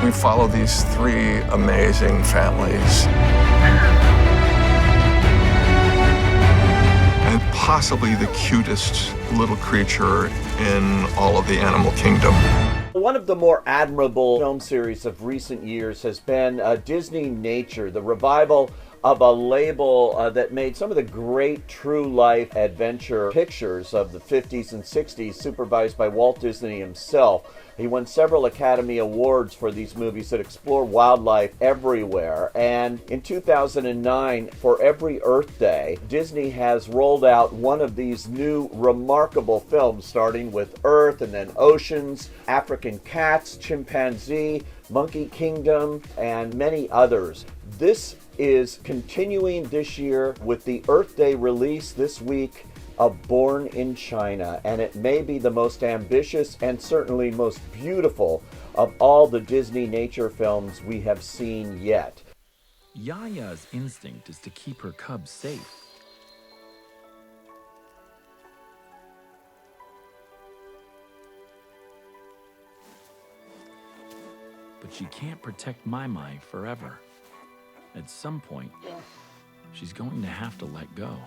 We follow these three amazing families. And possibly the cutest little creature in all of the animal kingdom. One of the more admirable film series of recent years has been Disney Nature, the revival of a label that made some of the great true life adventure pictures of the 50s and 60s, supervised by Walt Disney himself. He won several Academy Awards for these movies that explore wildlife everywhere. And in 2009, for every Earth Day, Disney has rolled out one of these new remarkable films, starting with Earth and then Oceans, African Cats, Chimpanzee, Monkey Kingdom, and many others. This is continuing this year with the Earth Day release this week of Born in China, and it may be the most ambitious and certainly most beautiful of all the Disney nature films we have seen yet. Yaya's instinct is to keep her cubs safe. But she can't protect Mai forever. At some point, she's going to have to let go.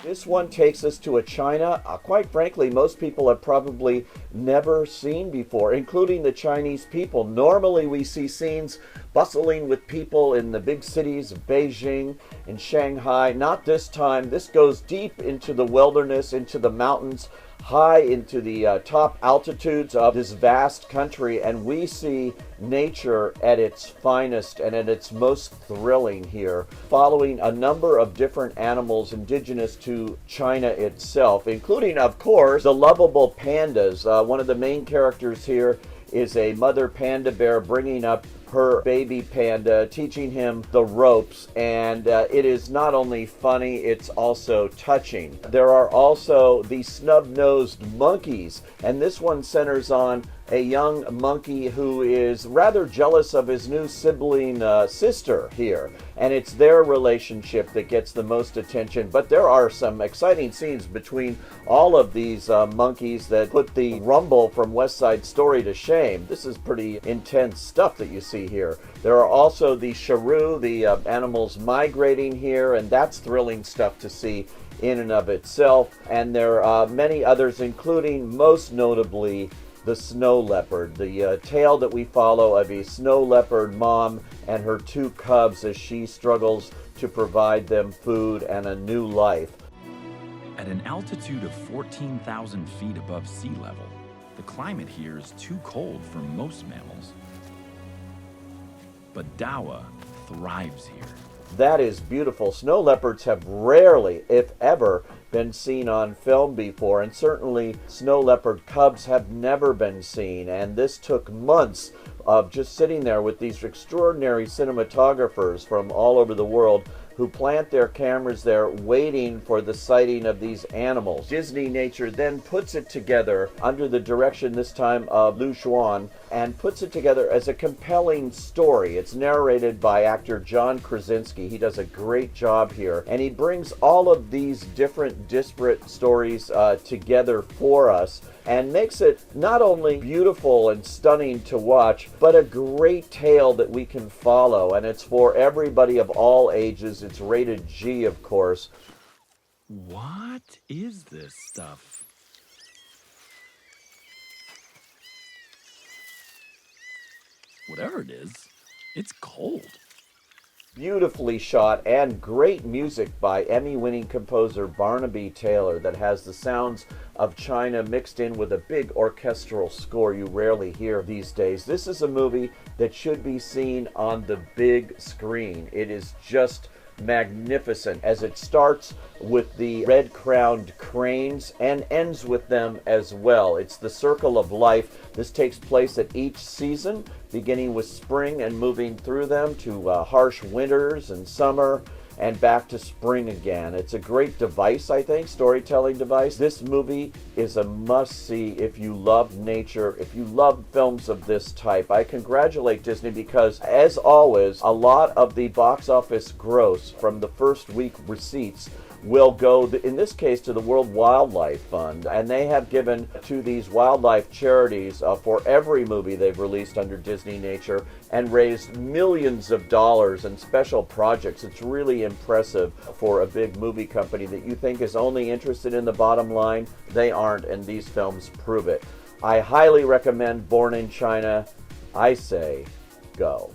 This one takes us to a China, quite frankly, most people have probably never seen before, including the Chinese people. Normally we see scenes bustling with people in the big cities of Beijing and Shanghai. Not this time. This goes deep into the wilderness, into the mountains, high into the top altitudes of this vast country, and we see nature at its finest and at its most thrilling here, following a number of different animals indigenous to China itself, including, of course, the lovable pandas. One of the main characters here is a mother panda bear bringing up her baby panda, teaching him the ropes, and it is not only funny, it's also touching. There are also the snub-nosed monkeys, and this one centers on a young monkey who is rather jealous of his new sibling sister here, and it's their relationship that gets the most attention. But there are some exciting scenes between all of these monkeys that put the Rumble from West Side Story to shame. This is pretty intense stuff that you see here. There are also the shrew, the animals migrating here, and that's thrilling stuff to see in and of itself. And there are many others, including most notably the snow leopard, the tale that we follow of a snow leopard mom and her two cubs as she struggles to provide them food and a new life. At an altitude of 14,000 feet above sea level, the climate here is too cold for most mammals. But Dawa thrives here. That is beautiful. Snow leopards have rarely, if ever, been seen on film before, and certainly snow leopard cubs have never been seen, and this took months of just sitting there with these extraordinary cinematographers from all over the world who plant their cameras there waiting for the sighting of these animals. Disney Nature then puts it together under the direction this time of Lu Xuan, and puts it together as a compelling story. It's narrated by actor John Krasinski. He does a great job here, and he brings all of these different disparate stories together for us, and makes it not only beautiful and stunning to watch, but a great tale that we can follow. And it's for everybody of all ages. It's rated G, of course. What is this stuff? Whatever it is, it's cold. Beautifully shot, and great music by Emmy-winning composer Barnaby Taylor that has the sounds of China mixed in with a big orchestral score you rarely hear these days. This is a movie that should be seen on the big screen. It is just magnificent as it starts with the red-crowned cranes and ends with them as well. It's the circle of life. This takes place at each season, beginning with spring and moving through them to harsh winters and summer and back to spring again. It's a great device, I think, storytelling device. This movie is a must-see if you love nature, if you love films of this type. I congratulate Disney because, as always, a lot of the box office gross from the first week receipts will go, in this case, to the World Wildlife Fund. And they have given to these wildlife charities for every movie they've released under Disney Nature and raised millions of dollars in special projects. It's really impressive for a big movie company that you think is only interested in the bottom line. They aren't, and these films prove it. I highly recommend Born in China. I say, go.